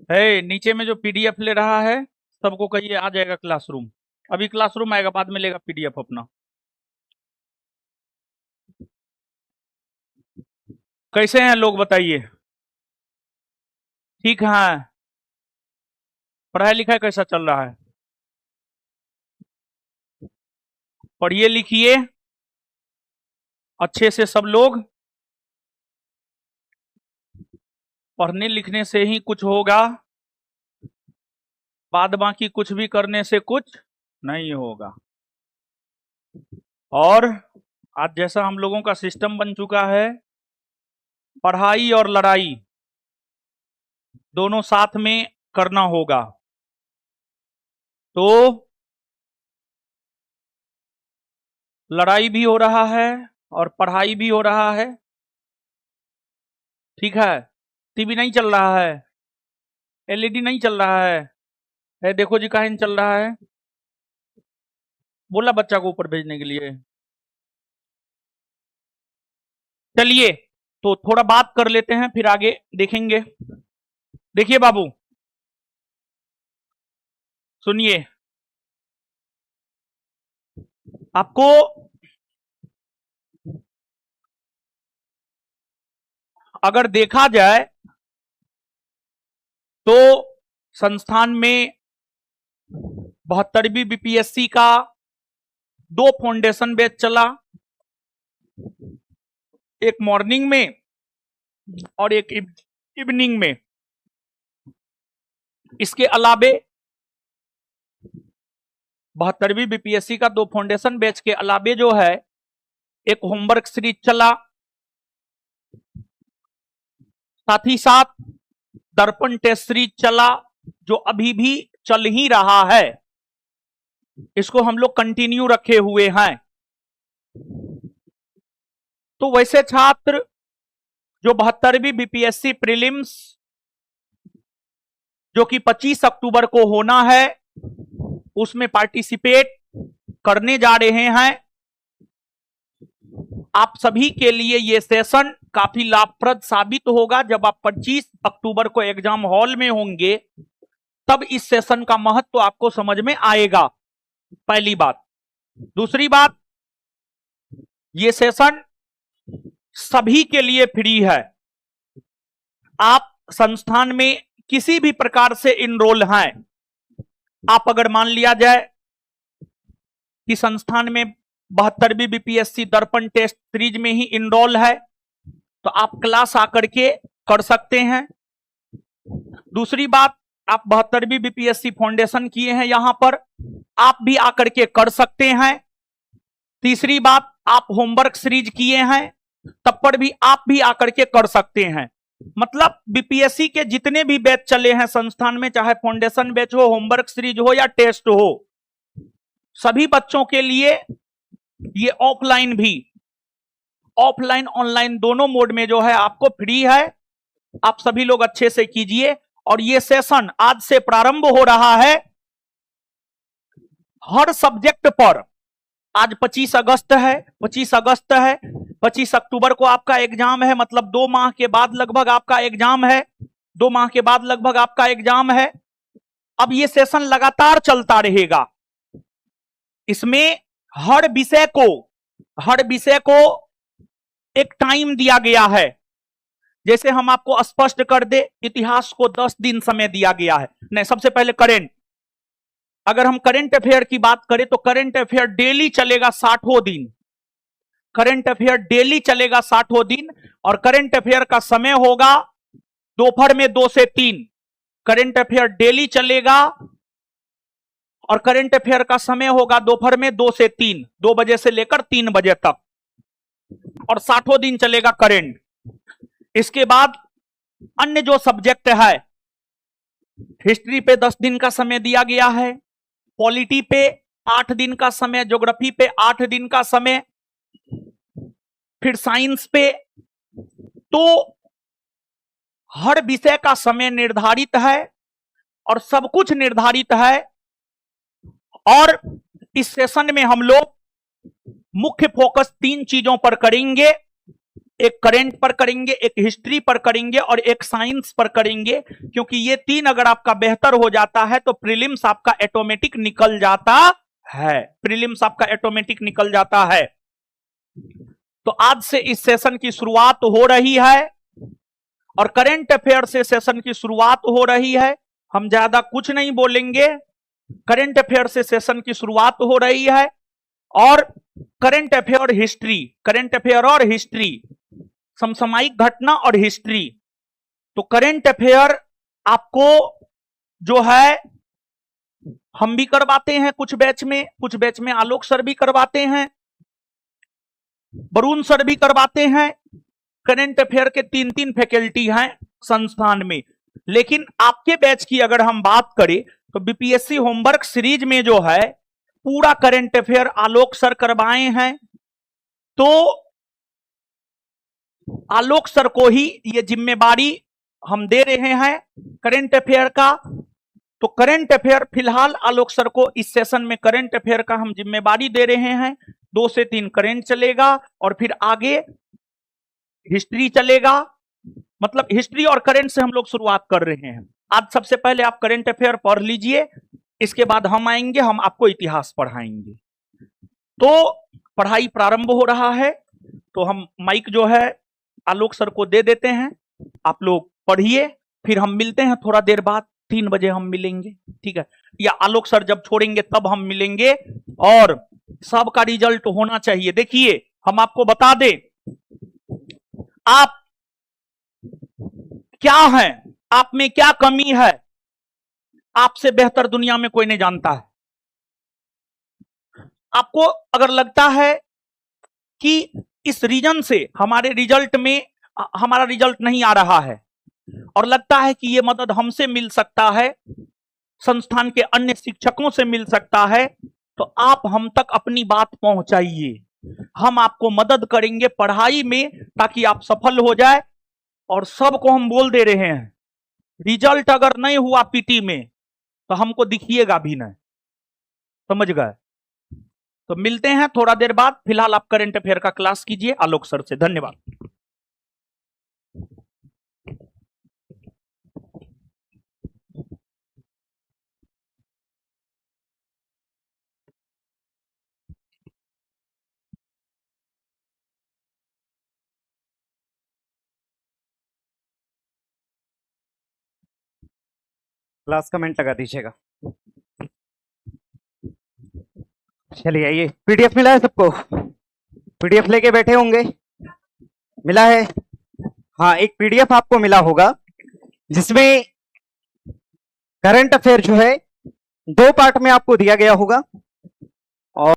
है नीचे में जो पीडीएफ ले रहा है सबको कहिए आ जाएगा क्लासरूम। अभी क्लासरूम आएगा, बाद में लेगा पीडीएफ अपना। कैसे हैं लोग बताइए? ठीक है? पढ़ाई लिखाई कैसा चल रहा है? पढ़िए लिखिए अच्छे से सब लोग। पढ़ने लिखने से ही कुछ होगा, बाद बाकी कुछ भी करने से कुछ नहीं होगा। और आज जैसा हम लोगों का सिस्टम बन चुका है, पढ़ाई और लड़ाई दोनों साथ में करना होगा। तो लड़ाई भी हो रहा है और पढ़ाई भी हो रहा है। ठीक है? टीवी नहीं चल रहा है, एलईडी नहीं चल रहा है देखो जी काहे नहीं चल रहा है? बोला बच्चा को ऊपर भेजने के लिए। चलिए तो थोड़ा बात कर लेते हैं, फिर आगे देखेंगे। देखिए बाबू, सुनिए, आपको अगर देखा जाए तो संस्थान में 72वीं बीपीएससी का 2 फाउंडेशन बैच चला, एक मॉर्निंग में और एक इवनिंग में। इसके अलावे 72वीं बीपीएससी का 2 फाउंडेशन बैच के अलावे जो है एक होमवर्क सीरीज चला, साथ ही साथ दर्पण टेस्ट सीरीज चला जो अभी भी चल ही रहा है। इसको हम लोग कंटिन्यू रखे हुए हैं। तो वैसे छात्र जो 72वीं बीपीएससी प्रीलिम्स जो कि 25 अक्टूबर को होना है उसमें पार्टिसिपेट करने जा रहे हैं, आप सभी के लिए यह सेशन काफी लाभप्रद साबित होगा। जब आप 25 अक्टूबर को एग्जाम हॉल में होंगे तब इस सेशन का महत्व आपको समझ में आएगा, पहली बात। दूसरी बात, यह सेशन सभी के लिए फ्री है। आप संस्थान में किसी भी प्रकार से इनरोल हैं, आप अगर मान लिया जाए कि संस्थान में 72वीं बीपीएससी दर्पण टेस्ट सीरीज में ही इनरोल है तो आप क्लास आकर के कर सकते हैं। दूसरी बात, आप 72वीं बीपीएससी फाउंडेशन किए हैं यहां पर, आप भी आकर के कर सकते हैं। तीसरी बात, आप होमवर्क सीरीज किए हैं तब पर भी आप भी आकर के कर सकते हैं। मतलब बीपीएससी के जितने भी बैच चले हैं संस्थान में, चाहे फाउंडेशन बैच हो, होमवर्क सीरीज हो या टेस्ट हो, सभी बच्चों के लिए ये ऑफलाइन भी, ऑफलाइन ऑनलाइन दोनों मोड में जो है आपको फ्री है। आप सभी लोग अच्छे से कीजिए। और ये सेशन आज से प्रारंभ हो रहा है हर सब्जेक्ट पर। आज 25 अगस्त है, 25 अगस्त है, 25 अक्टूबर को आपका एग्जाम है, मतलब 2 माह के बाद लगभग आपका एग्जाम है, 2 माह के बाद लगभग आपका एग्जाम है। अब ये सेशन लगातार चलता रहेगा। इसमें हर विषय को एक टाइम दिया गया है। जैसे हम आपको स्पष्ट कर दे, इतिहास को 10 दिन समय दिया गया है। नहीं, सबसे पहले करेंट, अगर हम करंट अफेयर की बात करें तो करंट अफेयर डेली चलेगा 60 दिन। करंट अफेयर डेली चलेगा 60 दिन और करंट अफेयर का समय होगा दोपहर में 2 से 3। करंट अफेयर डेली चलेगा और करंट अफेयर का समय होगा दोपहर में 2 से 3, 2 बजे से लेकर 3 बजे तक, और 60 दिन चलेगा करंट। इसके बाद अन्य जो सब्जेक्ट है, हिस्ट्री पे 10 दिन का समय दिया गया है, पॉलिटी पे 8 दिन का समय, ज्योग्राफी पे 8 दिन का समय, फिर साइंस पे। तो हर विषय का समय निर्धारित है और सब कुछ निर्धारित है। और इस सेशन में हम लोग मुख्य फोकस 3 चीजों पर करेंगे। एक करंट पर करेंगे, एक हिस्ट्री पर करेंगे और एक साइंस पर करेंगे, क्योंकि ये 3 अगर आपका बेहतर हो जाता है तो प्रीलिम्स आपका ऑटोमेटिक निकल जाता है, प्रीलिम्स आपका ऑटोमेटिक निकल जाता है। तो आज से इस सेशन की शुरुआत हो रही है और करंट अफेयर से सेशन की शुरुआत हो रही है। हम ज्यादा कुछ नहीं बोलेंगे, करंट अफेयर से सेशन की शुरुआत हो रही है और current affair history, current affair और हिस्ट्री, समसामयिक घटना और हिस्ट्री। तो करंट अफेयर आपको जो है हम भी करवाते हैं कुछ बैच में आलोक सर भी करवाते हैं, वरुण सर भी करवाते हैं। करंट अफेयर के 3-3 फैकल्टी हैं संस्थान में। लेकिन आपके बैच की अगर हम बात करें तो बीपीएससी होमवर्क सीरीज में जो है पूरा करंट अफेयर आलोक सर करवाए हैं। तो आलोक सर को ही ये जिम्मेवारी हम दे रहे हैं करंट अफेयर का। तो करंट अफेयर फिलहाल आलोक सर को इस सेशन में करंट अफेयर का हम जिम्मेवारी दे रहे हैं। 2 से 3 करंट चलेगा और फिर आगे हिस्ट्री चलेगा। मतलब हिस्ट्री और करंट से हम लोग शुरुआत कर रहे हैं। आज सबसे पहले आप करंट अफेयर पढ़ लीजिए, इसके बाद हम आएंगे, हम आपको इतिहास पढ़ाएंगे। तो पढ़ाई प्रारंभ हो रहा है, तो हम माइक जो है आलोक सर को दे देते हैं। आप लोग पढ़िए, फिर हम मिलते हैं थोड़ा देर बाद, 3 बजे हम मिलेंगे, ठीक है? या आलोक सर जब छोड़ेंगे तब हम मिलेंगे। और सबका रिजल्ट होना चाहिए। देखिए हम आपको बता दें, आप क्या हैं, आप में क्या कमी है, आपसे बेहतर दुनिया में कोई नहीं जानता है। आपको अगर लगता है कि इस रीजन से हमारे रिजल्ट में हमारा रिजल्ट नहीं आ रहा है और लगता है कि यह मदद हमसे मिल सकता है, संस्थान के अन्य शिक्षकों से मिल सकता है, तो आप हम तक अपनी बात पहुंचाइए। हम आपको मदद करेंगे पढ़ाई में ताकि आप सफल हो जाए। और सबको हम बोल दे रहे हैं, रिजल्ट अगर नहीं हुआ पीटी में तो हमको दिखिएगा भी नहीं, समझ गए? तो मिलते हैं थोड़ा देर बाद। फिलहाल आप करंट अफेयर का क्लास कीजिए आलोक सर से। धन्यवाद। क्लास कमेंट लगा दीजिएगा। चलिए आइए, पीडीएफ मिला है सबको? पीडीएफ लेके बैठे होंगे, मिला है? हाँ, एक पीडीएफ आपको मिला होगा जिसमें करंट अफेयर जो है 2 पार्ट में आपको दिया गया होगा। और